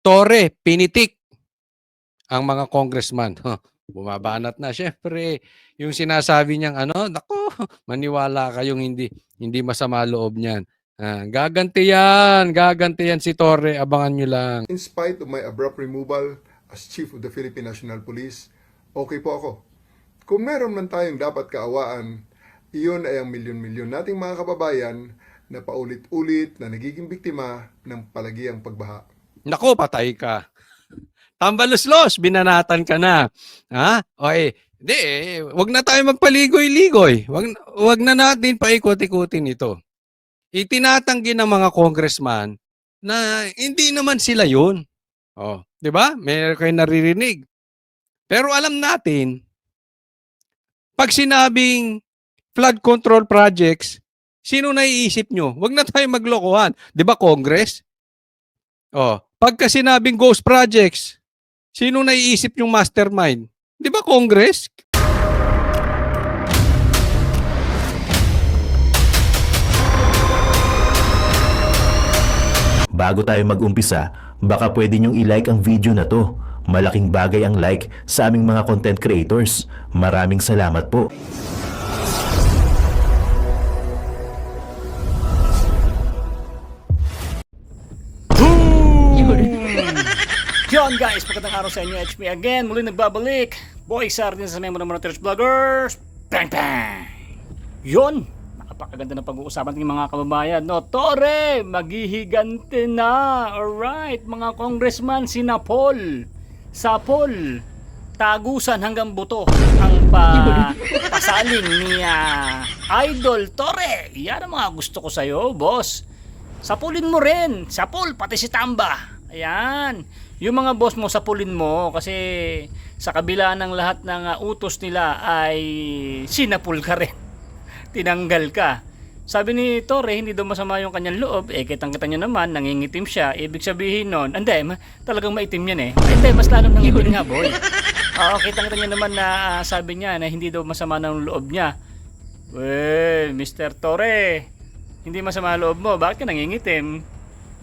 Torre, pinitik ang mga congressman. Bumabanat na siyempre yung sinasabi niyang ano, naku, maniwala kayong hindi masama loob niyan. Gaganti yan si Torre, abangan nyo lang. In spite of my abrupt removal as Chief of the Philippine National Police, okay po ako. Kung meron man tayong dapat kaawaan, iyon ay ang milyon-milyon nating mga kababayan na paulit-ulit na nagiging biktima ng palagiang pagbaha. Nako, patay ka. Tambaluslos, binanatan ka na. Ha? Okay. Di wag na tayo magpaligoy-ligoy. Wag na natin paikot-ikutin ito. Itinatanggi ng mga congressman na hindi naman sila yun. Oh, 'di ba? Meron kayo naririnig. Pero alam natin, pag sinabing flood control projects, sino naiisip nyo? Wag na tayo maglokohan. 'Di ba, Congress? Oh, pagka sinabing ghost projects, sino naiisip yung mastermind? 'Di ba, Congress? Bago tayo mag-umpisa, baka pwede nyong i-like ang video na to. Malaking bagay ang like sa aming mga content creators. Maraming salamat po. Yon guys, magandang araw sa inyo. HP again, muli nagbabalik. Boy Sardin sa member ng mga Church Vloggers. Bang bang! Yon, napakaganda ng pag-uusapan ng mga kababayan. No, Torre, maghihigante na. Alright, mga congressman, sina Paul. Sa Paul, tagusan hanggang buto ang pasaling ni Idol Torre. Yan ang mga gusto ko sa'yo, boss. Sapulin mo rin. Sapul, pati si Tamba. Ayan. Yung mga boss mo, sapulin mo kasi sa kabila ng lahat ng utos nila ay sinapul ka rin. Tinanggal ka. Sabi ni Torre, hindi daw masama yung kanyang loob. Kitang-kita nyo naman, nangingitim siya. Ibig sabihin nun, talagang maitim yan eh. Hindi, mas lalong nangitim nga, boy. Oo, kitang-kita nyo naman na sabi niya na hindi daw masama ng loob niya. Well, Mr. Torre, hindi masama loob mo. Bakit ka nangingitim?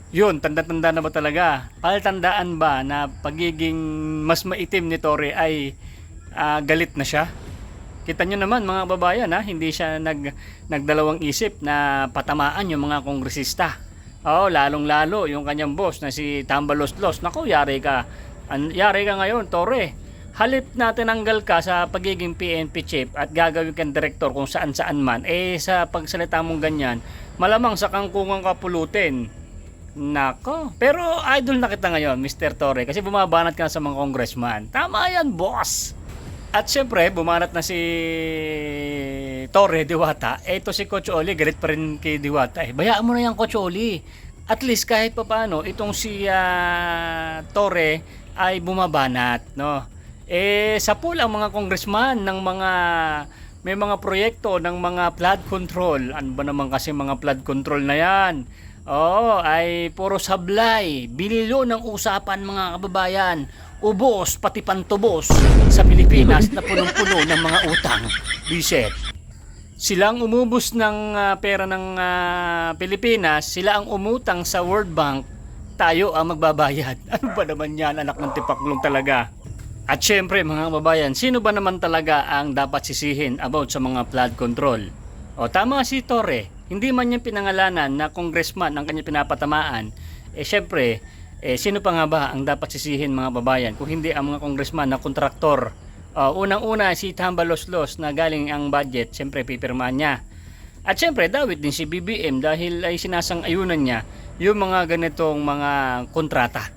Yun, tanda-tanda na ba talaga? Palatandaan ba na pagiging mas maitim ni Torre ay galit na siya? Kita nyo naman mga babayan, hindi siya nagdalawang isip na patamaan yung mga kongresista. Lalong-lalo yung kanyang boss na si Tambaloslos. Naku, yari ka. Yari ka ngayon, Torre. Halip na tinanggal ka sa pagiging PNP chief at gagawin kang direktor kung saan-saan man, sa pagsalita mong ganyan, malamang sa kangkungang kapulutin. Nako, pero idol na kita ngayon, Mr. Torre, kasi bumabanat ka na sa mga congressman. Tama yan, boss. At syempre, bumanat na si Torre Diwata. Ito si Coach Oli, galit pa rin kay Diwata. Bayaan mo na yan, Coach Oli. At least kahit pa paano, itong si Torre ay bumabanat, no? Sa pool ang mga congressman ng mga may mga proyekto ng mga flood control. Ano ba naman kasi mga flood control na yan? Ay puro sablay, bililo ng usapan mga kababayan, ubos pati pantubos sa Pilipinas na punong-puno ng mga utang. Biset. Silang umubos ng pera ng Pilipinas, sila ang umutang sa World Bank, tayo ang magbabayad. Ano ba naman yan, anak ng tipaklong talaga? At syempre mga kababayan, sino ba naman talaga ang dapat sisihin about sa mga flood control? Tama si Torre. Hindi man niya pinangalanan na congressman ang kanya pinapatamaan, syempre, sino pa nga ba ang dapat sisihin mga babayan kung hindi ang mga congressman na kontraktor? Unang-una si Tambaloslos na galing ang budget, syempre pipirmahan niya. At syempre, dawit din si BBM dahil ay sinasang-ayunan niya yung mga ganitong mga kontrata.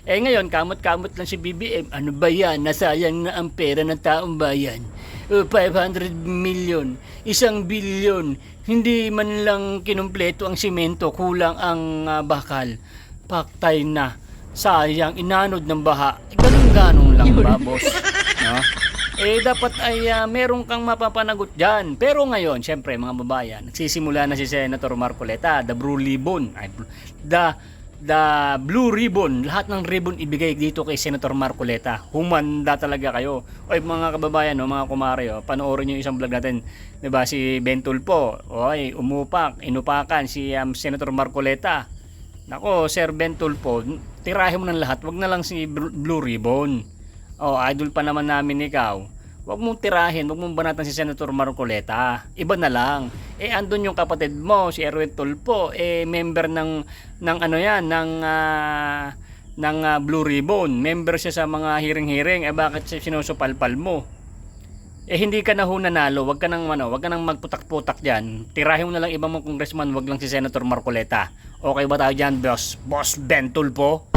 Ngayon, kamot-kamot lang si BBM. Ano ba yan? Nasayang na ang pera ng taong bayan. 500 million, 1 billion, hindi man lang kinumpleto ang simento, kulang ang bakal. Paktay na, sayang, inanod ng baha. Ganun-ganun lang ba, boss? No? Dapat ay meron kang mapapanagot dyan. Pero ngayon, syempre mga babayan, nagsisimula na si Senator Marcoleta, the blue ribbon, the blue ribbon, lahat ng ribbon ibigay dito kay Senator Marcoleta. Humanda talaga kayo. Mga kababayan, mga kumare, panoorin niyo isang vlog natin, 'di ba, si Ben Tulfo. Inupakan si Senator Marcoleta. Nako, Sir Ben Tulfo, tirahin mo ng lahat. Wag na lang si Blue Ribbon. Oh, idol pa naman namin ikaw. Wag mong tirahin, wag mong banatan si Senator Marcoleta. Iba na lang. Andun yung kapatid mo, si Erwin Tulfo, member ng ano yan, ng Blue Ribbon. Member siya sa mga hearing-hearing. Bakit sinusupalpal mo? Hindi ka na ho nanalo, wag ka nang magputak-putak diyan. Tirahin mo na lang ibang mong congressman, wag lang si Senator Marcoleta. Okay ba tayo diyan, Boss Ben Tulfo?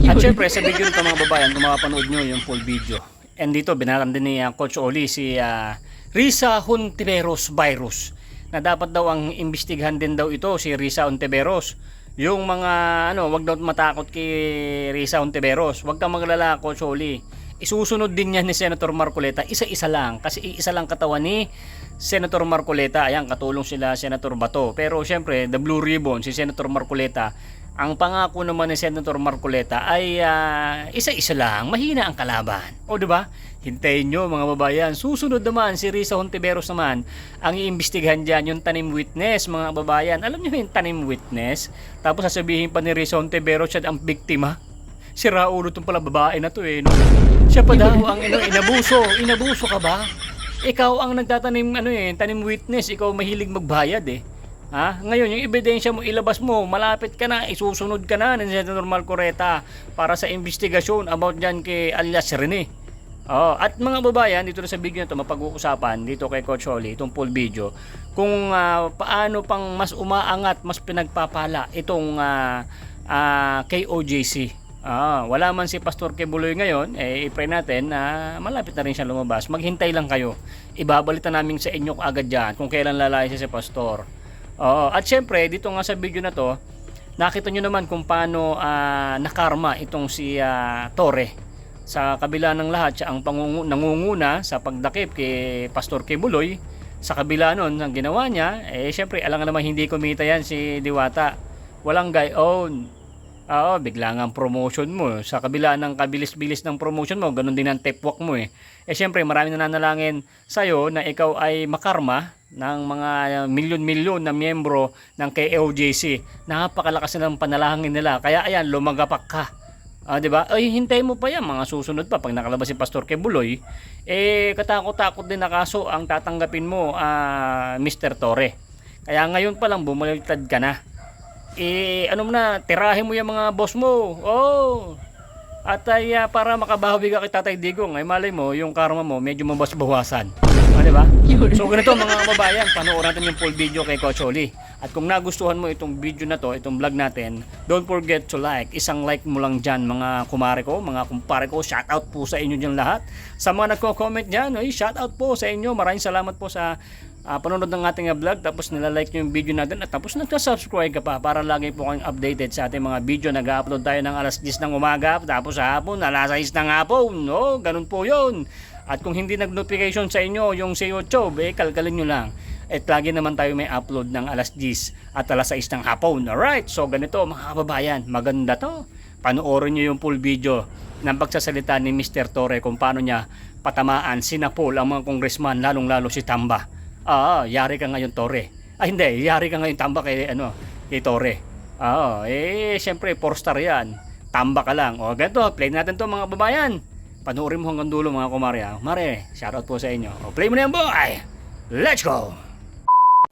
At syempre, sa video nito mga babayan, kung makapanood nyo yung full video. And dito, binaran din ni Coach Oli si Risa Hontiveros virus. Na dapat daw ang imbestigahan din daw ito, si Risa Hontiveros. Yung mga, wag daw matakot kay Risa Hontiveros. Wag kang maglala, Coach Oli. Isusunod din yan ni Senator Marcoleta, isa-isa lang. Kasi iisa lang katawan ni Senator Marcoleta. Ayan, katulong sila Senator Bato. Pero syempre, the Blue Ribbon, si Senator Marcoleta, ang pangako naman ni Senator Marcoleta ay isa-isa lang, mahina ang kalaban. O di ba? Hintayin nyo mga babayan. Susunod naman si Risa Hontiveros naman ang iimbestigahan diyan yung tanim witness mga babayan. Alam niyo yung tanim witness? Tapos sasabihin pa ni Risa Hontiveros siya ang biktima. Si Raulo tong pala babae na to no? Siya pa daw ang inabuso. Inabuso ka ba? Ikaw ang nagtatanim tanim witness, ikaw mahilig magbayad Ha? Ngayon, yung ebidensya mo, ilabas mo, malapit ka na, isusunod ka na ng Senator Marcoleta para sa investigasyon about dyan kay alias Rene. At mga babayan, dito na sa video na ito, mapag-uusapan dito kay Coach Oli, itong full video, kung paano pang mas umaangat, mas pinagpapala itong KOJC. Wala man si Pastor Kibuloy ngayon, i-pray natin na malapit na rin siya lumabas. Maghintay lang kayo. Ibabalitan namin sa inyo agad dyan kung kailan lalaya si Pastor. At syempre, dito nga sa video na to, nakita nyo naman kung paano nakarma itong si Torre. Sa kabila ng lahat, siya ang nangunguna sa pagdakip kay Pastor Kibuloy. Sa kabila nun, ang ginawa niya, syempre, alam nga naman hindi kumita yan si Diwata. Walang gayon. Bigla nga ang promotion mo. Sa kabila ng kabilis-bilis ng promotion mo, ganun din ang tapwalk mo syempre, marami na nanalangin sa'yo na ikaw ay makarma ng mga milyon-milyon na miyembro ng KOJC. Napakalakas na ng panalangin nila. Kaya ayan, lumagapak ka. Diba? Hintay mo pa yan. Mga susunod pa. Pag nakalabas si Pastor Kibuloy, katakot-takot din na kaso ang tatanggapin mo, Mr. Torre. Kaya ngayon pa lang, bumaliktad ka na. Tirahin mo yung mga boss mo. At para makabawi ka kay Tatay Digong, malay mo, yung karma mo, medyo mabas-bawasan. Diba? So ganito mga kababayan, panoorin natin yung full video kay Coach Oli. At kung nagustuhan mo itong video na to, itong vlog natin, don't forget to like. Isang like mo lang dyan mga kumare ko, mga kumpare ko. Shoutout po sa inyo dyan lahat. Sa mga nagko-comment dyan, shoutout po sa inyo. Maraming salamat po sa panonood ng ating vlog, tapos nilalike nyo yung video natin at tapos nagka-subscribe ka pa para lagi po kayong updated sa ating mga video. Nag-upload tayo ng alas 10 ng umaga, tapos sa hapon, alas 6 ng hapon. Ganun po yun. At kung hindi nag-notification sa inyo yung sa YouTube, kalkalin nyo lang. At lagi naman tayo may upload ng alas 10 at alas 6 ng hapon. Alright, so ganito mga kababayan, maganda to. Panoorin nyo yung full video ng pagsasalita ni Mr. Torre kung paano niya patamaan, sinapol ang mga congressman, lalong-lalo si Tamba. Yari ka ngayon Torre. Hindi, yari ka ngayon Tamba kay Torre. Syempre 4-star yan. Tamba ka lang. Ganito, play natin to mga babayan. Panoorin mo hanggang dulo mga kumare. Mare, shoutout po sa inyo. Play mo na yan boy. Let's go.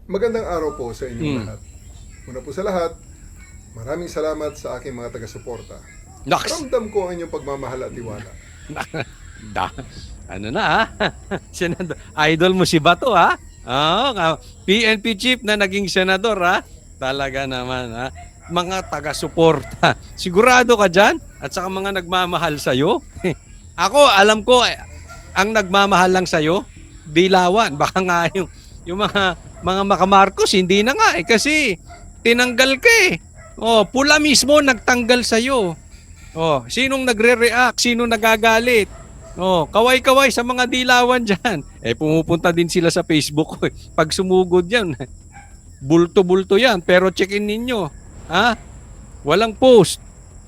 Magandang araw po sa inyong lahat. Una po sa lahat, maraming salamat sa aking mga taga-suporta. Ramdam ko ang inyong pagmamahal at tiwala. Senador, idol mo si Bato PNP chief na naging senador Talaga naman mga taga-suporta. Sigurado ka dyan? At saka mga nagmamahal sa'yo? Ako, alam ko, ang nagmamahal lang sa'yo, Dilawan. Baka nga yung mga Makamarcos, hindi na nga kasi tinanggal ka pula mismo nagtanggal sa'yo. Sinong nagre-react? Sinong nagagalit? Kaway-kaway sa mga Dilawan dyan. Pumupunta din sila sa Facebook. Pag sumugod yan, bulto-bulto yan. Pero check-in ninyo. Walang post.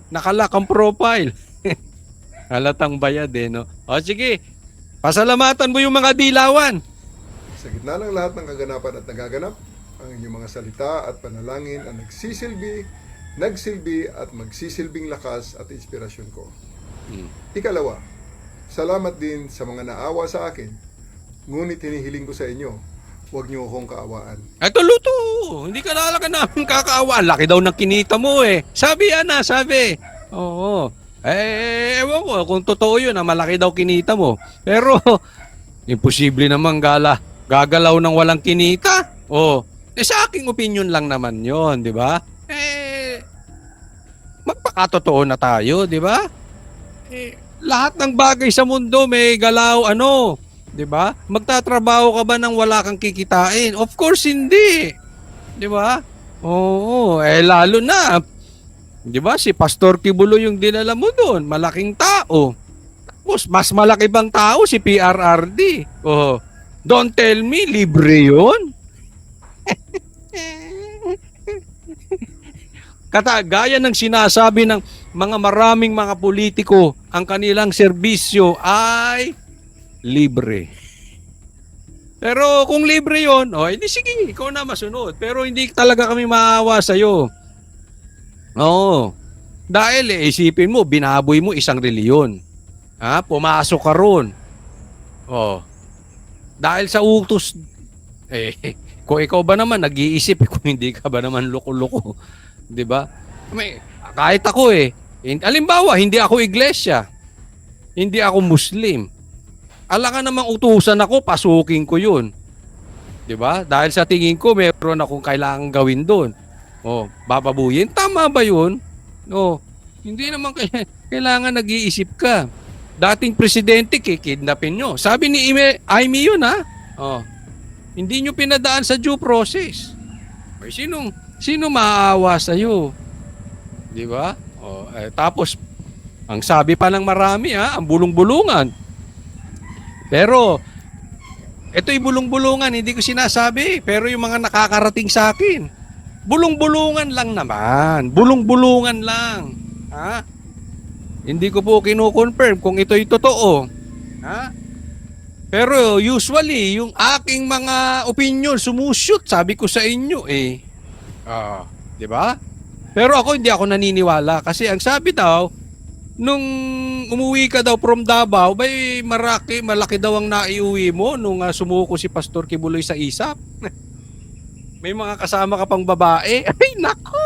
Nakalock ang profile. Halatang bayad sige, pasalamatan mo yung mga Dilawan. Sa gitna ng lahat ng kaganapan at nagaganap, ang inyong mga salita at panalangin ang nagsisilbi nagsilbi at magsisilbing lakas at inspirasyon ko. Ikalawa, salamat din sa mga naawa sa akin. Ngunit hinihiling ko sa inyo, huwag niyo akong kaawaan. Eto luto, hindi ka nalaka namin kakaawa. Laki daw ng kinita mo eh. Sabi yan na, sabi. Oo. Ewan ko kung totoo yun na malaki daw kinita mo. Pero, imposible naman gagalaw ng walang kinita. Oh, sa aking opinion lang naman yon, di ba? Magpakatotoo na tayo, di ba? Lahat ng bagay sa mundo may galaw, 'di ba? Magtatrabaho ka ba nang wala kang kikitain? Of course hindi. 'Di ba? Oo, lalo na 'di ba si Pastor Kibuloy yung dinala mo doon, malaking tao. Tapos mas malaki bang tao si PRRD? Oh, don't tell me libre 'yun. Gaya ng sinasabi ng maraming mga politiko, ang kanilang serbisyo ay libre. Pero kung libre yon, edi sige, ikaw na masunod. Pero hindi talaga kami maawa sa'yo. Oo. Dahil isipin mo, binaboy mo isang reliyon. Pumasok ka ron. Dahil sa utos, kung ikaw ba naman nag-iisip, kung hindi ka ba naman loko-loko. 'Di ba? Kahit ako halimbawa, hindi ako iglesia. Hindi ako Muslim. Alangan namang utusan ako, pasukin ko 'yun. 'Di ba? Dahil sa tingin ko meron akong kailangang gawin doon. Bababuyin, tama ba 'yun? Hindi naman kailangan nag-iisip ka. Dating presidente kidnapin nyo. Sabi ni Amy 'yun hindi nyo pinadaan sa due process. Sino maaawa sa iyo? 'Di ba? Tapos ang sabi pa ng marami ang bulong-bulungan. Pero ito'y bulong-bulungan, hindi ko sinasabi, pero yung mga nakakarating sa akin, bulong-bulungan lang naman. Bulong-bulungan lang. Hindi ko po kino-confirm kung ito'y totoo. Pero usually, yung aking mga opinion sumushoot, sabi ko sa inyo 'di ba? Pero hindi ako naniniwala kasi ang sabi daw nung umuwi ka daw from Davao, malaki daw ang naiuwi mo nung sumuko si Pastor Kibuloy sa ISAP. May mga kasama ka pang babae. Ay nako.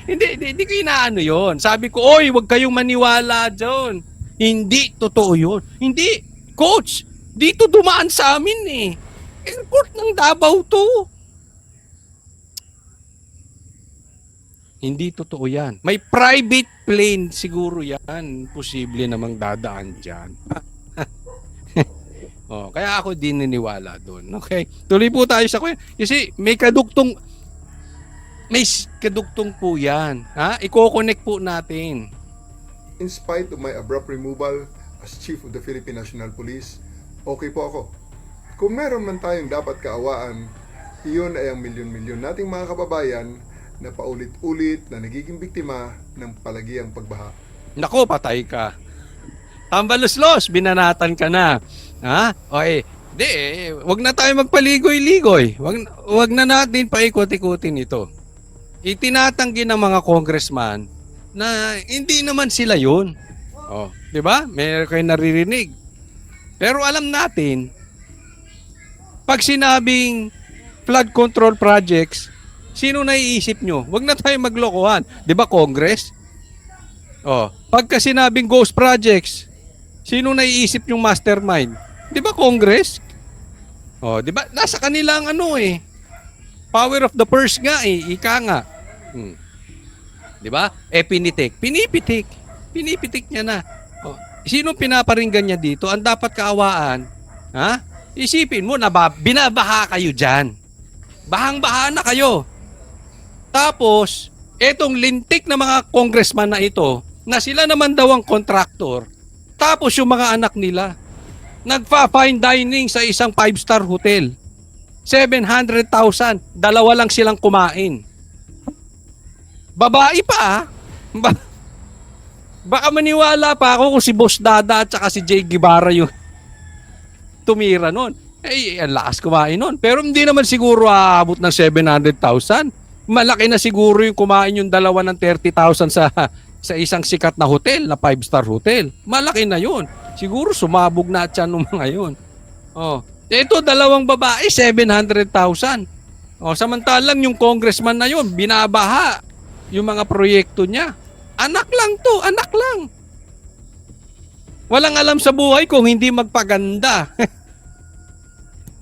Hindi ko inaano 'yon. Sabi ko, "Oy, wag kayong maniwala doon. Hindi totoo 'yon." Hindi, coach. Dito dumaan sa amin Airport ng Davao to. Hindi totoo yan. May private plane siguro yan. Posible namang dadaan dyan. Kaya ako din niniwala doon. Okay? Tuloy po tayo sa kuya. Kasi may kadugtong po yan. Iko-connect po natin. In spite of my abrupt removal as Chief of the Philippine National Police, okay po ako. Kung meron man tayong dapat kaawaan, iyon ay ang milyon-milyon nating mga kababayan na paulit-ulit na nagiging biktima ng palagiang pagbaha. Nako, patay ka. Tambaluslos, binanatan ka na. Wag na tayo magpaligoy-ligoy. Wag na natin paikot-ikutin ito. Itinatanggi ng mga congressman na hindi naman sila yun. 'Di ba? Meron kayo naririnig. Pero alam natin, pag sinabing flood control projects, sino naiisip nyo? Huwag na tayo maglokohan. Di ba, Congress? Pagka sinabing ghost projects, sino naiisip yung mastermind? Di ba, Congress? Di ba? Nasa kanilang power of the purse nga ika nga. Di ba? Pinipitik niya na. Sino pinaparinggan niya dito? Ang dapat kaawaan, isipin mo na binabaha kayo dyan. Bahang-baha na kayo. Tapos, etong lintik na mga congressman na ito, na sila naman daw ang contractor, tapos yung mga anak nila, nagfa-fine dining sa isang 5-star hotel. 700,000, dalawa lang silang kumain. Babae pa Baka maniwala pa ako kung si Boss Dada at saka si Jay Guevara yung tumira nun. ang lakas kumain nun. Pero hindi naman siguro aabot ng 700,000. Malaki na siguro yung kumain yung dalawa ng 30,000 sa isang sikat na hotel, na 5-star hotel. Malaki na yun. Siguro sumabog na at yan ng mga yun. Oh. Ito, dalawang babae, 700,000. Oh, samantalang yung congressman na yun, binabaha yung mga proyekto niya. Anak lang to, anak lang. Walang alam sa buhay kung hindi magpaganda.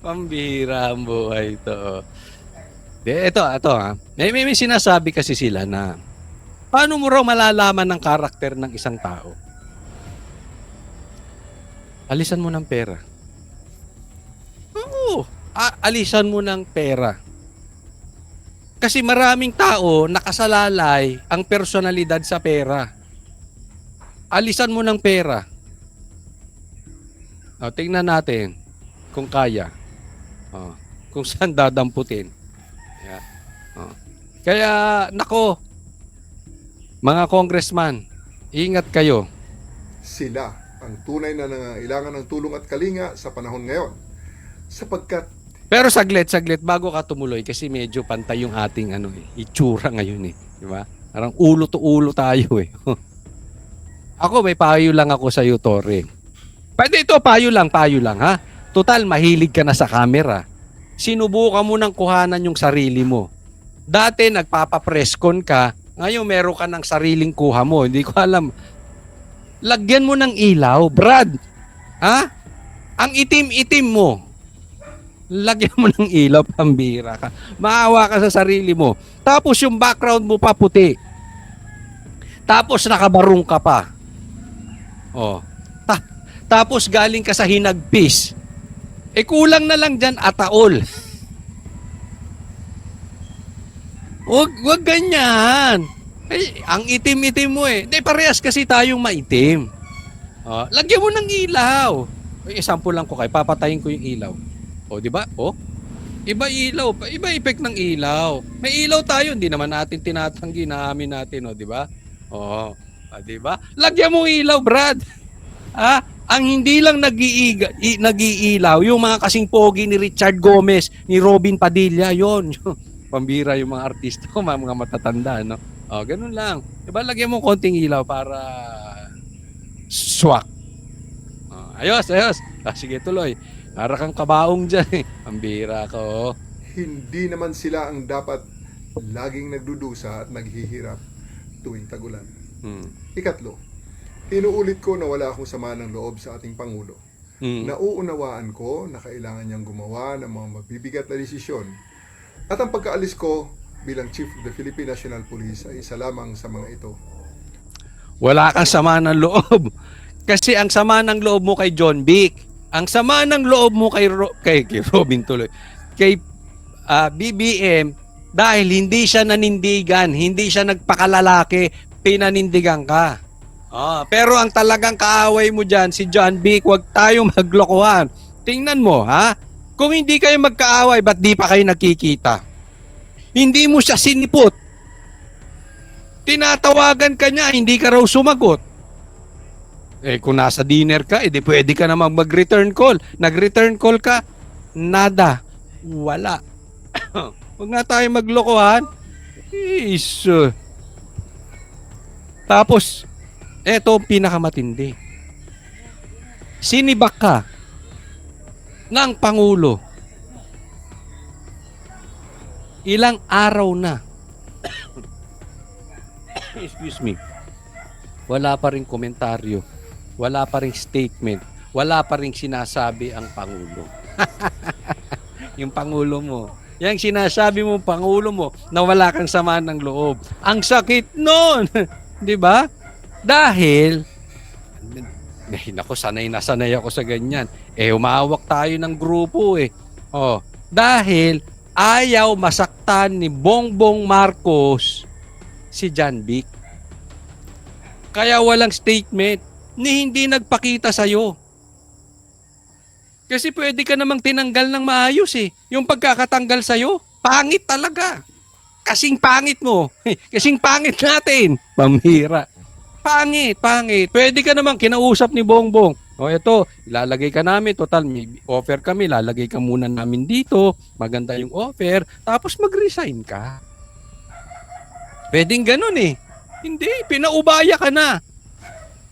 Pambihira ang buhay ito. Ito ha. May sinasabi kasi sila na paano mo raw malalaman ng karakter ng isang tao? Alisan mo ng pera. Oo, alisan mo ng pera. Kasi maraming tao nakasalalay ang personalidad sa pera. Alisan mo ng pera. O, tingnan natin kung kaya. O, kung saan dadamputin. Yeah. O. Kaya, nako, mga congressman, ingat kayo. Sila ang tunay na nangangailangan ng tulong at kalinga sa panahon ngayon. Sapagkat Pero saglit, bago ka tumuloy, kasi medyo pantay yung ating itsura ngayon eh. Di ba? Parang ulo to ulo tayo eh. Ako, may payo lang ako sa iyo, Torre. Pwede ito, payo lang ha. Total, mahilig ka na sa camera. Sinubukan mo nang kuhanan yung sarili mo. Dati, nagpapapreskon ka. Ngayon, meron ka ng sariling kuha mo. Hindi ko alam. Lagyan mo ng ilaw, Brad. Ha? Ang itim-itim mo. Lagyan mo ng ilaw, pambira ka. Maawa ka sa sarili mo. Tapos yung background mo pa puti. Tapos nakabarong ka pa. Oh. Tapos galing ka sa hinagpis. Kulang na lang dyan ataol. Wag ganyan. Ang itim-itim mo eh. Hindi, parehas kasi tayong maitim. Oh, lagyan mo ng ilaw. Example lang ko kay papatayin ko yung ilaw. O, di ba? O, iba ilaw, iba effect ng ilaw. May ilaw tayo, hindi naman natin tinatanggi, naamin natin, o, di ba? O, di ba? Lagyan mo ilaw, Brad. Ang hindi lang nag-iilaw, yung mga kasing pogi ni Richard Gomez, ni Robin Padilla, yon. Pambira yung mga artista ko, mga matatanda, no? O, ganun lang. Di ba? Lagyan mo konting ilaw para swak. O, ayos. Sige, tuloy. Para kang kabaong dyan eh. Pambira ko. hindi naman sila ang dapat laging nagdudusa at naghihirap tuwing tagulan. Ikatlo, inuulit ko na wala akong sama ng loob sa ating Pangulo. Nauunawaan ko na kailangan niyang gumawa ng mga mabibigat na desisyon. At ang pagkaalis ko bilang Chief of the Philippine National Police ay isa lamang sa mga ito. Wala kang sama ng loob. Kasi ang sama ng loob mo kay John Vic. Ang sama ng loob mo kay Robin tuloy. Kay BBM dahil hindi siya nanindigan, hindi siya nagpakalalaki, pinanindigan ka. Pero ang talagang kaaway mo dyan, si John Vic, huwag tayong maglokohan. Tingnan mo, ha? Kung hindi kayo magkaaway, ba't di pa kayo nakikita? Hindi mo siya sinipot. Tinatawagan ka niya, hindi ka raw sumagot. Kung nasa dinner ka, di pwede ka naman mag-return call. Nag-return call ka, nada. Wala. Huwag nga tayo maglokohan. Tapos, eto pinakamatindi. Sinibak ka ng Pangulo. Ilang araw na. Excuse me. Wala pa rin komentaryo. Wala pa rin statement. Wala pa rin sinasabi ang Pangulo. Yung Pangulo mo. Yung sinasabi mo, Pangulo mo, na wala kang sama ng loob. Ang sakit nun! Di ba? Dahil, naku, sanay ako sa ganyan. Umawak tayo ng grupo eh. Dahil, ayaw masaktan ni Bongbong Marcos si John Vic. Kaya walang statement ni hindi nagpakita sa'yo. Kasi pwede ka namang tinanggal ng maayos eh. Yung pagkakatanggal sa'yo, pangit talaga. Kasing pangit mo. Kasing pangit natin. Pamhira. Pangit. Pwede ka namang kinausap ni Bongbong. O ito, ilalagay ka namin, total may offer kami, lalagay ka muna namin dito, maganda yung offer, tapos mag-resign ka. Pwedeng ganun eh. Hindi, pinaubaya ka na.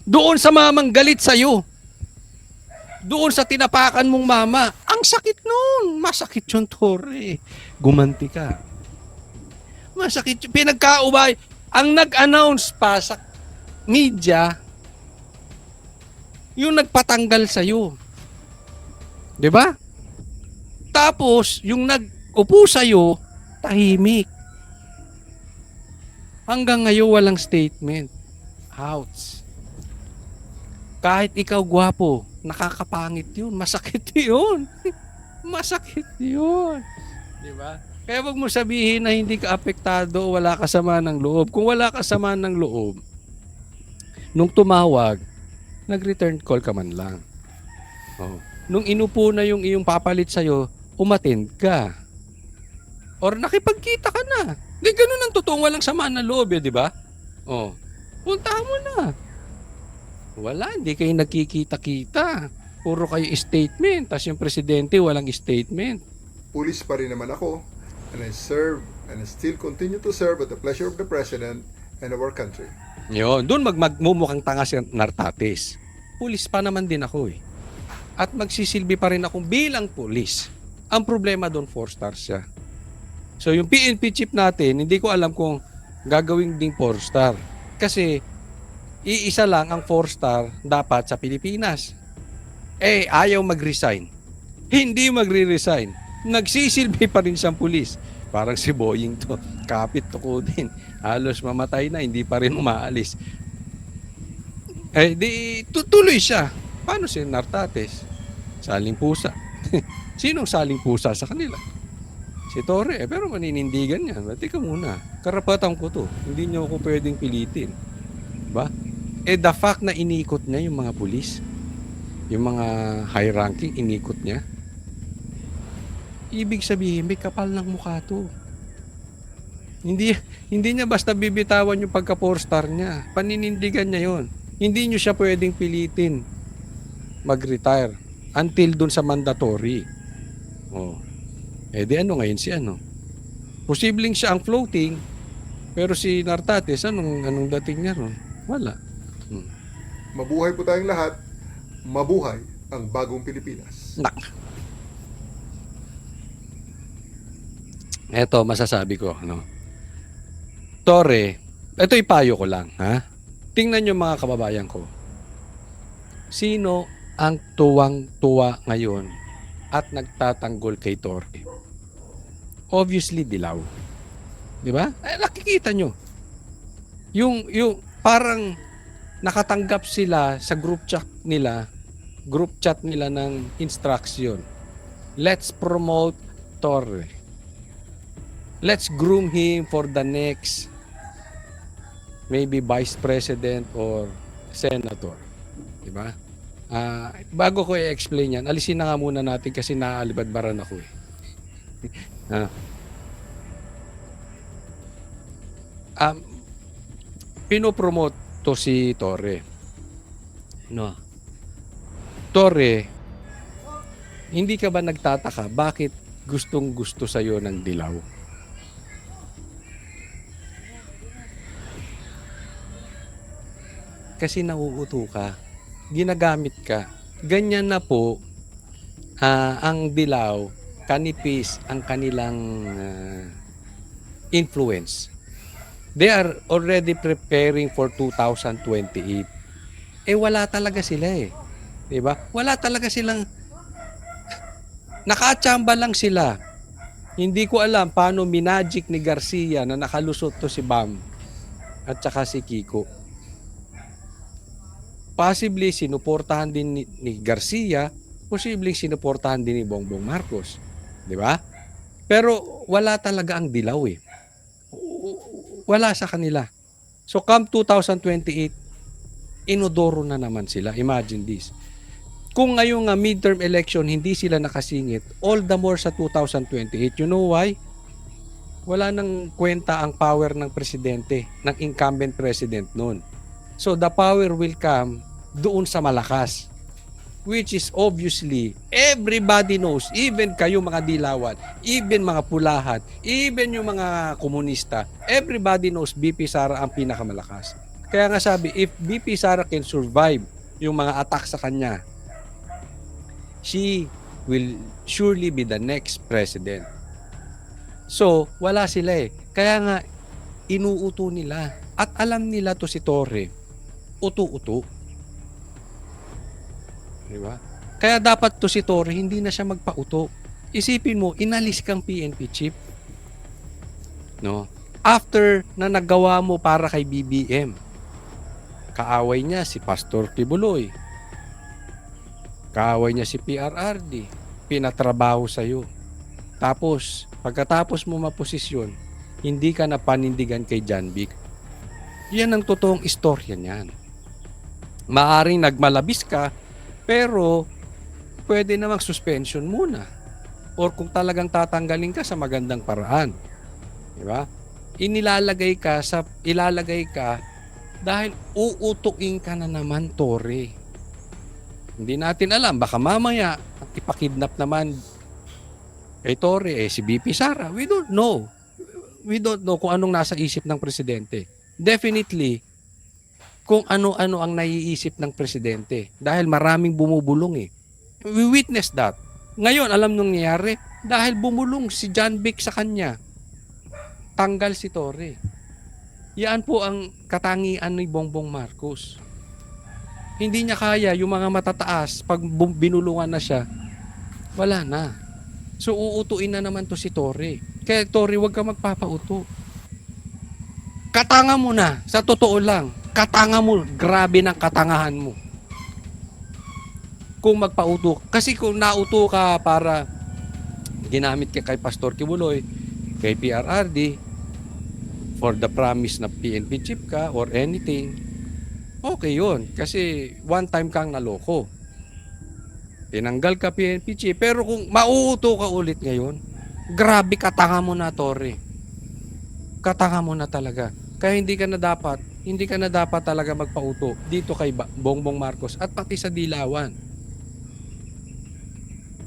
Doon sa mamang galit sa'yo. Doon sa tinapakan mong mama. Ang sakit nun. Masakit yung Torre. Gumanti ka. Masakit yung pinagkaubay. Ang nag-announce pa sa media, yung nagpatanggal sa'yo. 'Di ba? Tapos, yung nag-upo sa'yo, tahimik. Hanggang ngayon walang statement. Ouch. Kahit ikaw gwapo, nakakapangit yun. Masakit yun. Masakit yun. Di ba? Kaya wag mo sabihin na hindi ka apektado o wala ka sama ng loob. Kung wala ka sama ng loob, nung tumawag, nag-return call ka man lang. Oh. Nung inupo na yung iyong papalit sa'yo, umattend ka. Or nakipagkita ka na. Di ganun ang totoong walang sama ng loob, di ba? Oh. Puntahan mo na. Wala, hindi kayo nagkikita-kita. Puro kayo statement. Tapos yung presidente, walang statement. Pulis pa rin naman ako, and I serve and I still continue to serve at the pleasure of the President and of our country. Yun, doon magmumukhang tanga si Nartates. Pulis pa naman din ako eh. At magsisilbi pa rin akong bilang pulis. Ang problema doon, 4 stars siya. So yung PNP chief natin, hindi ko alam kung gagawin ding 4 star. Kasi iisa lang ang 4 star dapat sa Pilipinas. Eh, ayaw mag-resign. Hindi magre-resign. Nagsisilbi pa rin siyang pulis. Parang si Boying to. Kapit to ko din. Halos mamatay na, hindi pa rin umaalis. Eh, di tuloy siya. Paano si Nartates? Saling pusa. Sinong saling pusa sa kanila? Si Torre. Pero maninindigan niya. Ba't ikaw muna? Karapatan ko to. Hindi niyo ako pwedeng pilitin. Ba? Eh, the fact na inikot niya yung mga pulis, yung mga high-ranking, inikot niya, ibig sabihin, may kapal ng mukha to. Hindi niya basta bibitawan yung pagka-4 star niya. Paninindigan niya yon. Hindi niyo siya pwedeng pilitin mag-retire until dun sa mandatory. Oh. Eh di ano ngayon si ano? Posibleng siya ang floating, pero si Nartates, anong dating niya ron? Wala. Mabuhay po tayong lahat. Mabuhay ang bagong Pilipinas. Nak. Eto, masasabi ko, no? Torre, eto ipayo ko lang, ha? Tingnan nyo mga kababayan ko. Sino ang tuwang-tuwa ngayon at nagtatanggol kay Torre? Obviously, Dilaw. Di ba? Eh, nakikita nyo. Yung parang nakatanggap sila sa group chat nila ng instruction. Let's promote Torre. Let's groom him for the next maybe vice president or senator. Diba? Bago ko i-explain yan, alisin na nga muna natin kasi naaalibadbaran ako eh. Pinopromote to si Torre. No. Torre, hindi ka ba nagtataka bakit gustong-gusto sa'yo ng Dilaw? Kasi nauuto ka. Ginagamit ka. Ganyan na po ang Dilaw, kanipis ang kanilang influence. They are already preparing for 2028. Eh wala talaga sila eh. 'Di ba? Wala talaga silang nakatsamba lang sila. Hindi ko alam paano minagic ni Garcia na nakalusot to si Bam at saka si Kiko. Possibly sinuportahan din ni Garcia, posibleng sinuportahan din ni Bongbong Marcos. 'Di ba? Pero wala talaga ang Dilaw eh. Wala sa kanila. So come 2028, inodoro na naman sila. Imagine this. Kung ngayong midterm election hindi sila nakasingit, all the more sa 2028. You know why? Wala nang kwenta ang power ng presidente, ng incumbent president noon. So the power will come doon sa malakas. which is obviously everybody knows, even kayo mga dilawan, even mga pulahan, even yung mga komunista, everybody knows BP Sara ang pinakamalakas. Kaya nga sabi, if BP Sara can survive yung mga attack sa kanya, she will surely be the next president. So, wala sila eh. Kaya nga, inuuto nila. At alam nila to si Torre, uto-uto. Diba? Kaya dapat to si Torre, hindi na siya magpauto. Isipin mo, inalis kang PNP chief. No? After na nagawa mo para kay BBM, kaaway niya si Pastor Kibuloy. Kaaway niya si PRRD. Pinatrabaho sa'yo. Tapos, pagkatapos mo maposisyon, hindi ka na panindigan kay John Vic. Yan ang totoong istorya niyan. Maaring nagmalabis ka, pero pwede namang suspension muna. Or kung talagang tatanggalin ka sa magandang paraan. Di ba? Ilalagay ka dahil uutuin ka na naman, Torre. Hindi natin alam, baka mamaya ipakidnap naman kay Torre si BP Sara. We don't know. We don't know kung anong nasa isip ng presidente. Definitely, kung ano-ano ang naiisip ng presidente. Dahil maraming bumubulong eh. We witnessed that. Ngayon, alam nung nangyari, dahil bumulong si John Vic sa kanya, tanggal si Torre. Yan po ang katangian ni Bongbong Marcos. Hindi niya kaya yung mga matataas, pag binulungan na siya, wala na. So, uutuin na naman to si Torre. Kaya Torre, huwag ka magpapauto. Katanga mo na, sa totoo lang. Katanga mo, grabe ng katangahan mo. Kung magpauto. Kasi kung nauto ka para ginamit ka kay Pastor Kibuloy, kay PRRD, for the promise na PNP chief ka or anything, okay yun. Kasi one time kang naloko. Tinanggal ka PNP chief. Pero kung mauuto ka ulit ngayon, grabe katanga mo na, Torre. Katanga mo na talaga. Kaya hindi ka na dapat talaga magpauto dito kay Bongbong Marcos at pati sa Dilawan.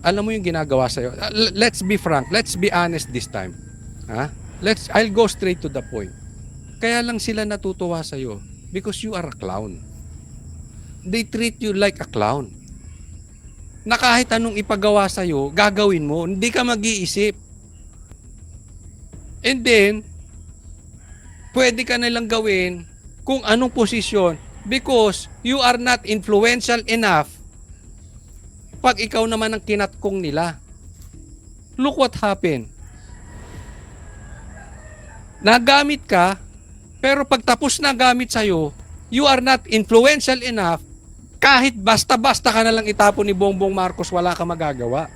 Alam mo yung ginagawa sa'yo. Let's be frank. Let's be honest this time. Ha? I'll go straight to the point. Kaya lang sila natutuwa sa'yo because you are a clown. They treat you like a clown. Na kahit anong ipagawa sa'yo, gagawin mo. Hindi ka mag-iisip. And then, pwede ka nilang gawin kung anong posisyon because you are not influential enough pag ikaw naman ang kinatkong nila. Look what happened. Nagamit ka, pero pag tapos na gamit sa'yo, you are not influential enough, kahit basta-basta ka na lang itapon ni Bongbong Marcos, wala ka magagawa.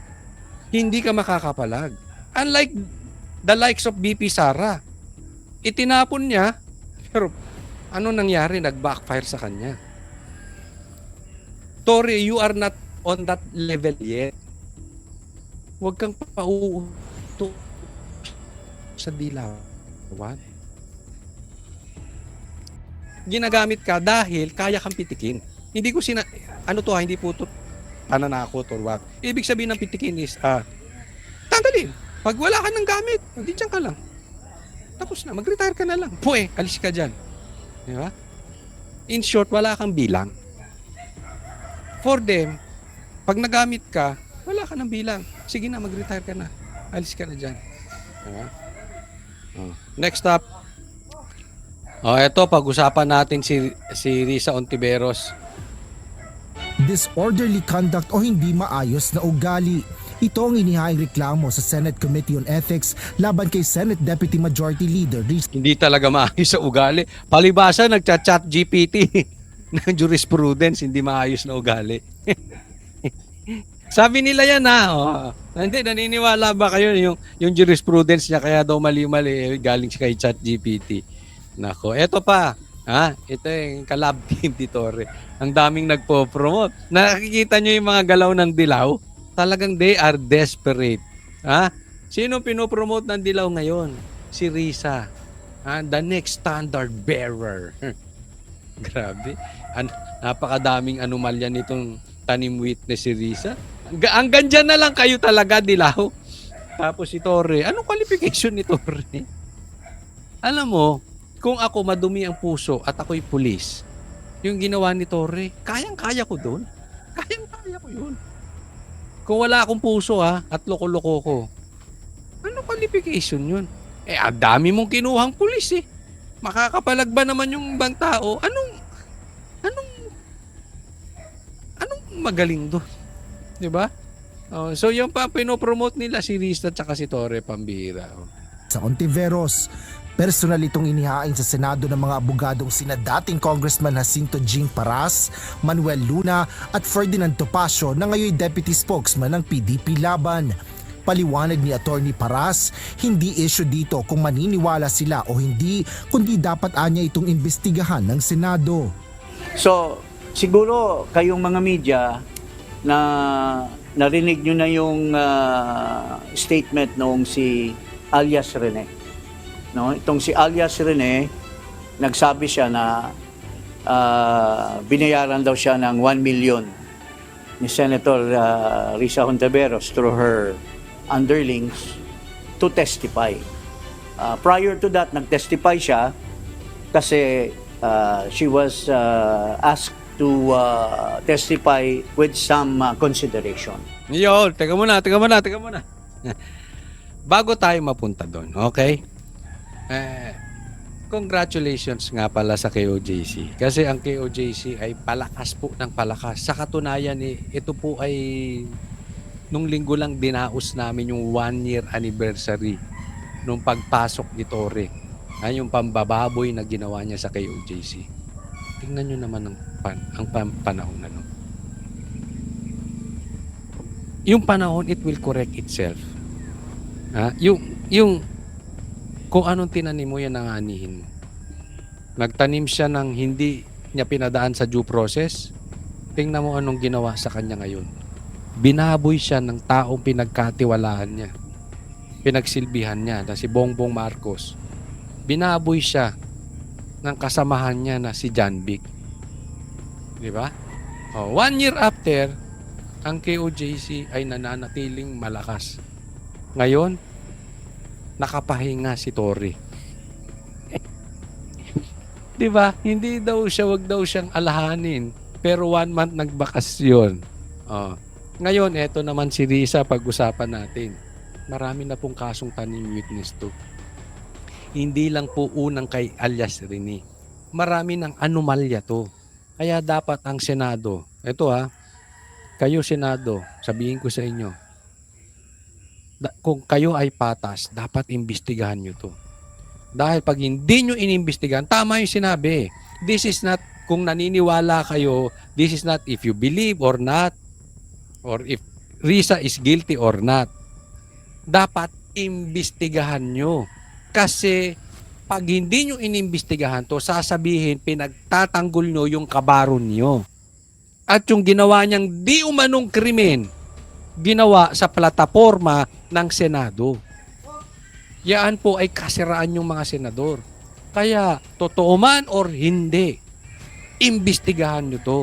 Hindi ka makakapalag. Unlike the likes of BP Sara. Itinapon niya, pero ano nangyari? Nag-backfire sa kanya. Torre, you are not on that level yet. Huwag kang pauuto sa Dilawan. Ginagamit ka dahil kaya kang pitikin. Hindi ko hindi po ito pananakot or what. Ibig sabihin ng pitikin is, tanggalin. Pag wala ka ng gamit, hindi dyan ka lang. Tapos na, mag-retire ka na lang. Alis ka dyan. Di ba? In short, wala kang bilang. For them, pag nagamit ka, wala ka ng bilang. Sige na, mag-retire ka na. Alis ka na dyan. Di ba? Next up. Ito, pag-usapan natin si Risa Ontiveros. Disorderly conduct o hindi maayos na ugali. Ito ang inihaing reklamo sa Senate Committee on Ethics laban kay Senate Deputy Majority Leader Risa. Hindi talaga maayos sa ugali. Palibasa, nagchat-chat GPT ng jurisprudence, hindi maayos na ugali. Sabi nila yan Hindi, naniniwala ba kayo yung jurisprudence niya kaya daw mali-mali galing kay chat GPT. Nako, eto pa. Ito yung collab team ni Torre. Ang daming nagpo-promote. Nakikita nyo yung mga galaw ng Dilaw? Talagang they are desperate. Sino pinopromote ng Dilaw ngayon? Si Risa. The next standard bearer. Grabe. Napakadaming anomalya nitong tanim witness si Risa. Hanggang dyan na lang kayo talaga, Dilaw. Tapos si Torre, anong qualification ni Torre? Alam mo, kung ako madumi ang puso at ako'y pulis, yung ginawa ni Torre, kayang-kaya ko doon. Kayang-kaya ko yun. Kung wala akong puso at loko-loko ko, anong qualification yun? Ang dami mong kinuhang pulis eh. Makakapalag ba naman yung ibang tao? Anong magaling doon? 'Di ba? So yung pa pinopromote nila si Risa at saka si Torre, pambihira. Sa Ontiveros, personal itong inihain sa Senado ng mga abogadong sina dating Congressman Jacinto Jing Paras, Manuel Luna at Ferdinand Topacio na ngayon deputy spokesman ng PDP laban. Paliwanag ni Attorney Paras, hindi issue dito kung maniniwala sila o hindi, kundi dapat anya itong imbestigahan ng Senado. So, siguro kayong mga media na narinig nyo na yung statement noong si alias Rene. No? Itong si alias Rene, nagsabi siya na binayaran daw siya ng 1 million ni Senator Risa Hontiveros through her underlings to testify. Prior to that, nag-testify siya kasi she was asked to testify with some consideration. Yun, teka muna. Bago tayo mapunta doon, okay? Congratulations nga pala sa KOJC. Kasi ang KOJC ay palakas po ng palakas. Sa katunayan, ito po ay nung linggo lang dinaos namin yung 1-year anniversary nung pagpasok ni Torre. Yung pambababoy na ginawa niya sa KOJC. Tingnan nyo naman ang panahon na no. Yung panahon, it will correct itself. Yung kung anong tinanim mo, yan ang anihin mo. Nagtanim siya ng hindi niya pinadaan sa due process. Tingnan mo anong ginawa sa kanya ngayon. Binaboy siya ng taong pinagkatiwalaan niya. Pinagsilbihan niya na si Bongbong Marcos. Binaboy siya ng kasamahan niya na si John Vic. Di ba? 1 year after, ang KOJC ay nananatiling malakas. Ngayon, nakapahinga si Torre. Di ba? Hindi daw siya, wag daw siyang alahanin. Pero 1 month nagbakasyon. Ngayon, eto naman si Risa, pag-usapan natin. Marami na pong kasong tanim witness to. Hindi lang po unang kay alias Rene. Marami ng anomalya to. Kaya dapat ang Senado, kayo Senado, sabihin ko sa inyo, kung kayo ay patas, dapat imbestigahan nyo to. Dahil pag hindi nyo inimbestigahan, tama yung sinabi. This is not, kung naniniwala kayo, this is not if you believe or not, or if Risa is guilty or not. Dapat imbestigahan nyo. Kasi pag hindi nyo inimbestigahan to, sasabihin pinagtatanggol nyo yung kabaron nyo. At yung ginawa niyang di umanong krimen, ginawa sa plataforma ng Senado. Yan po ay kasiraan yung mga senador. Kaya, totoo man or hindi, imbestigahan nyo to.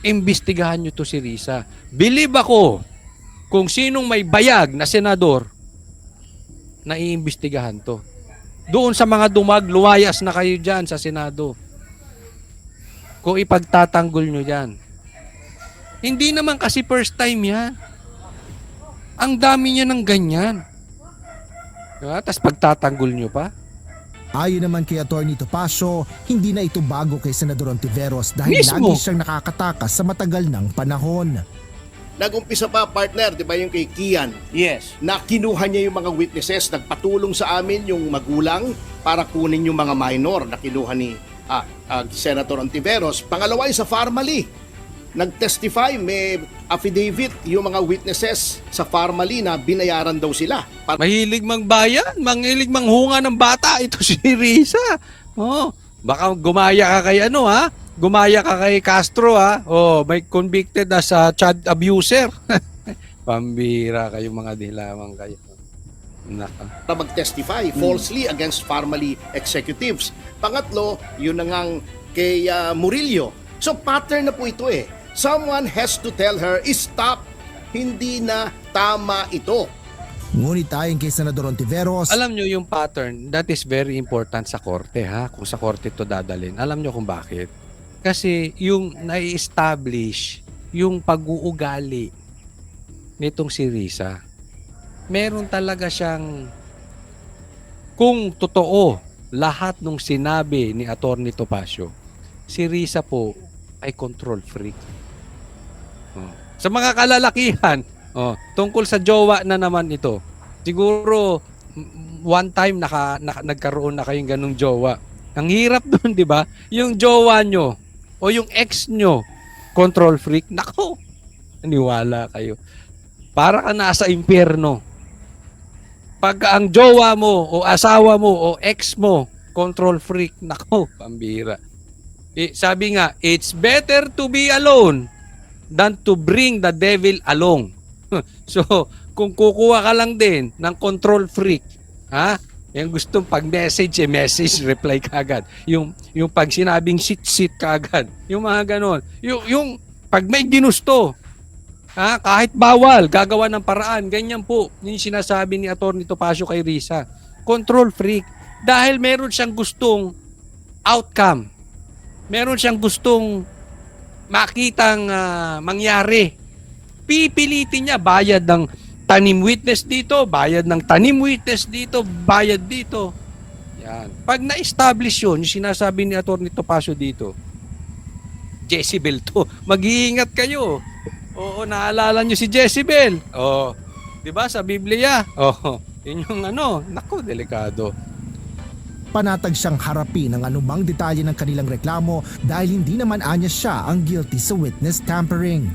Imbestigahan nyo to si Risa. Believe ako, kung sinong may bayag na senador, na iimbestigahan to. Doon sa mga lumayas na kayo dyan sa Senado. Kung ipagtatanggol nyo dyan. Hindi naman kasi first time yan. Ang dami niya ng ganyan. Diba? Tapos pagtatanggol nyo pa. Ayon naman kay Atty. Topacio, hindi na ito bago kay Senador Ontiveros dahil Mismo. lagi siyang nakakatakas sa matagal ng panahon. Nag-umpisa pa, partner, di ba yung kay Kian, Yes. na kinuha niya yung mga witnesses, nagpatulong sa amin yung magulang para kunin yung mga minor na kinuha ni Senator Ontiveros. Pangalawa yung sa Farmally. Nag-testify, may affidavit yung mga witnesses sa Farmally na binayaran daw sila. Mahilig mangbayan, mahilig manghunga ng bata. Ito si Risa. Baka gumaya ka kay Gumaya ka kay Castro may convicted as a child abuser. Pambira kayo mga dilamang kayo. Naka. Na mag-testify falsely against Farmally executives. Pangatlo, yun na ngang kay Murillo. So pattern na po ito Someone has to tell her, stop, hindi na tama ito. Ngunit ayon kay Senador Ontiveros, Alam nyo yung pattern, that is very important sa korte ha. Kung sa korte to dadalhin. Alam nyo kung bakit? Kasi yung nai-establish yung pag-uugali nitong si Risa. Meron talaga siyang, kung totoo, lahat nung sinabi ni Atty. Topacio, si Risa po ay control freak. Oh. Sa mga kalalakihan, tungkol sa jowa na naman ito, siguro one time nagkaroon na kayong ganung jowa. Ang hirap doon, di ba? Yung jowa nyo o yung ex nyo, control freak, nako, naniwala kayo. Para ka nasa impyerno. Pag ang jowa mo o asawa mo o ex mo, control freak, nako, pambira. Sabi nga, it's better to be alone than to bring the devil along. So, kung kukuha ka lang din ng control freak, ha? Yung gustong pag-message, message, reply ka agad. Yung pag sinabing sit ka agad. Yung mga ganon. Yung pag may ginusto, ha? Kahit bawal, gagawa ng paraan. Ganyan po. Yung sinasabi ni Atty. Topacio kay Risa. Control freak. Dahil meron siyang gustong outcome. Meron siyang gustong makitang mangyari. Pipilitin niya, bayad ng tanim witness dito, bayad ng tanim witness dito, bayad dito. Yan. Pag na-establish yun, yung sinasabi ni Atty. Topacio dito, Jezebel to. Mag-iingat kayo. Oo, naalala nyo si Jezebel. Oo. 'Di ba sa Biblia? Oo. Yun yung naku, delikado. panatag siyang harapin ang anumang detalye ng kanilang reklamo dahil hindi naman anya siya ang guilty sa witness tampering.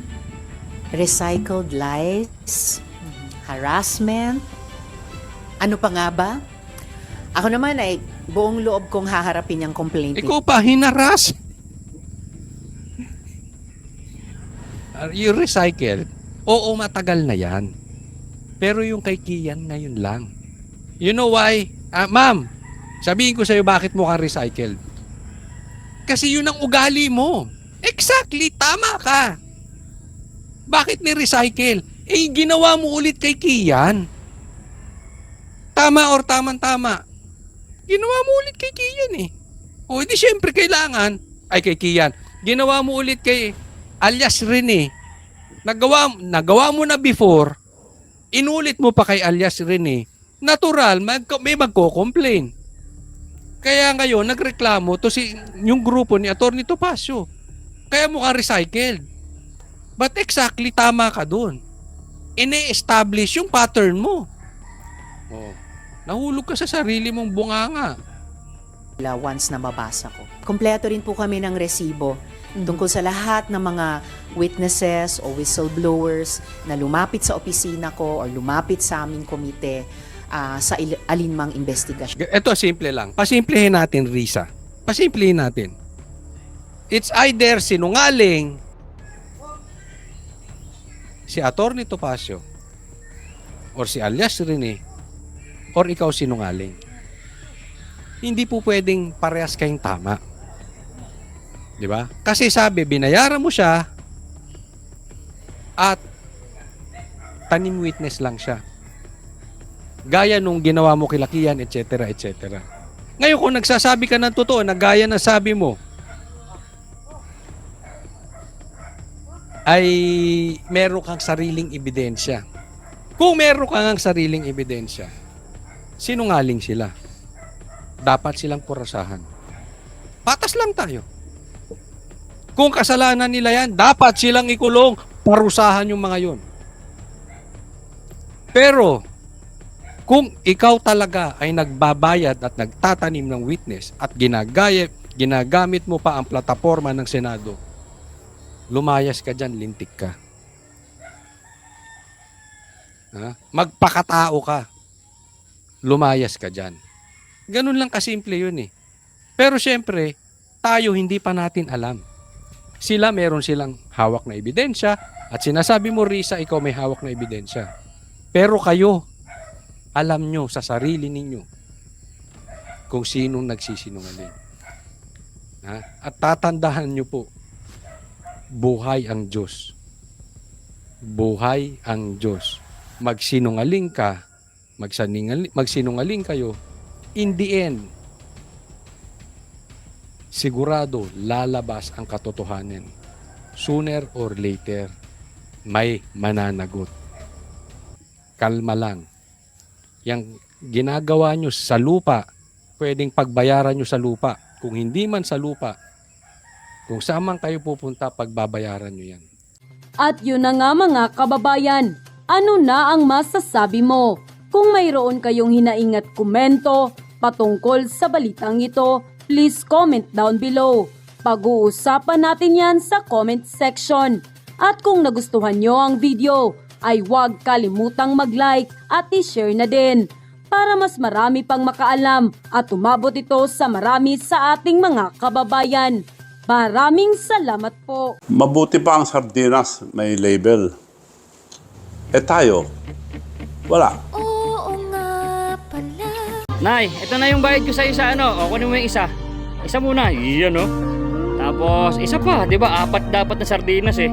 Recycled lies, harassment, ano pa nga ba? Ako naman ay buong loob kong haharapin yung complaint. Ikaw pa, hinaras. You recycle. Oo, matagal na yan. Pero yung kay Kian ngayon lang. You know why? Ma'am, sabihin ko sa'yo bakit mo ka recycled. Kasi yun ang ugali mo. Exactly, tama ka. Bakit ni-recycle? Eh, ginawa mo ulit kay Kian. Tama or tamang-tama. Ginawa mo ulit kay Kian eh. O, di syempre kailangan, ay kay Kian, ginawa mo ulit kay alias Rene. Nagawa mo na before, inulit mo pa kay alias Rene, natural, may magko-complain. Kaya ngayon, nagreklamo to yung grupo ni Atty. Topacio. Kaya mo ka recycled. But exactly, tama ka dun. Ine-establish yung pattern mo. Oh. Nahulog ka sa sarili mong bunganga. Once na mabasa ko. Kompleto rin po kami ng resibo tungkol sa lahat ng mga witnesses o whistleblowers na lumapit sa opisina ko o lumapit sa aming komite sa alinmang investigasyon. Ito, simple lang. Pasimplehin natin, Risa. Pasimplehin natin. It's either sinungaling si Atty. Topacio or si alias Rene or ikaw sinungaling. Hindi po pwedeng parehas kayong tama. Di ba? Kasi sabi, binayaran mo siya at tanim witness lang siya. Gaya nung ginawa mo kila Kian, etc., etc. Ngayon, kung nagsasabi ka ng totoo, na gaya na sabi mo, ay meron kang sariling ebidensya. Kung meron kang sariling ebidensya, sinungaling sila. Dapat silang purasahan. Patas lang tayo. Kung kasalanan nila yan, dapat silang ikulong, parusahan yung mga yon. Pero, kung ikaw talaga ay nagbabayad at nagtatanim ng witness at ginagamit mo pa ang plataforma ng Senado, lumayas ka dyan, lintik ka. Magpakatao ka. Lumayas ka dyan. Ganun lang kasimple yun eh. Pero syempre, tayo hindi pa natin alam. Sila meron silang hawak na ebidensya at sinasabi mo, Risa, ikaw may hawak na ebidensya. Pero kayo, alam nyo sa sarili ninyo kung sinong nagsisinungaling. At tatandahan nyo po, buhay ang Diyos. Buhay ang Diyos. Magsinungaling ka, magsinungaling kayo, in the end, sigurado lalabas ang katotohanan. Sooner or later, may mananagot. Kalma lang. Yang ginagawa nyo sa lupa, pwedeng pagbayaran nyo sa lupa. Kung hindi man sa lupa, kung saan man kayo pupunta, pagbabayaran nyo yan. At yun na nga mga kababayan, ano na ang masasabi mo? Kung mayroon kayong hinaingat komento patungkol sa balitang ito, please comment down below. Pag-uusapan natin yan sa comment section. At kung nagustuhan nyo ang video, ay huwag kalimutang mag-like at i-share na din para mas marami pang makaalam at umabot ito sa marami sa ating mga kababayan. Maraming salamat po. Mabuti pa ang sardinas, may label. Eh tayo, wala. Nay, ito na yung bayad ko sa isa, ano? O, kunin mo yung isa. Isa muna, iyan, no? Tapos, isa pa, di ba? 4 dapat na sardinas, eh.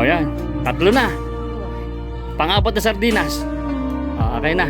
Yan. 3 na. Pang-4 na sardinas. Okay na.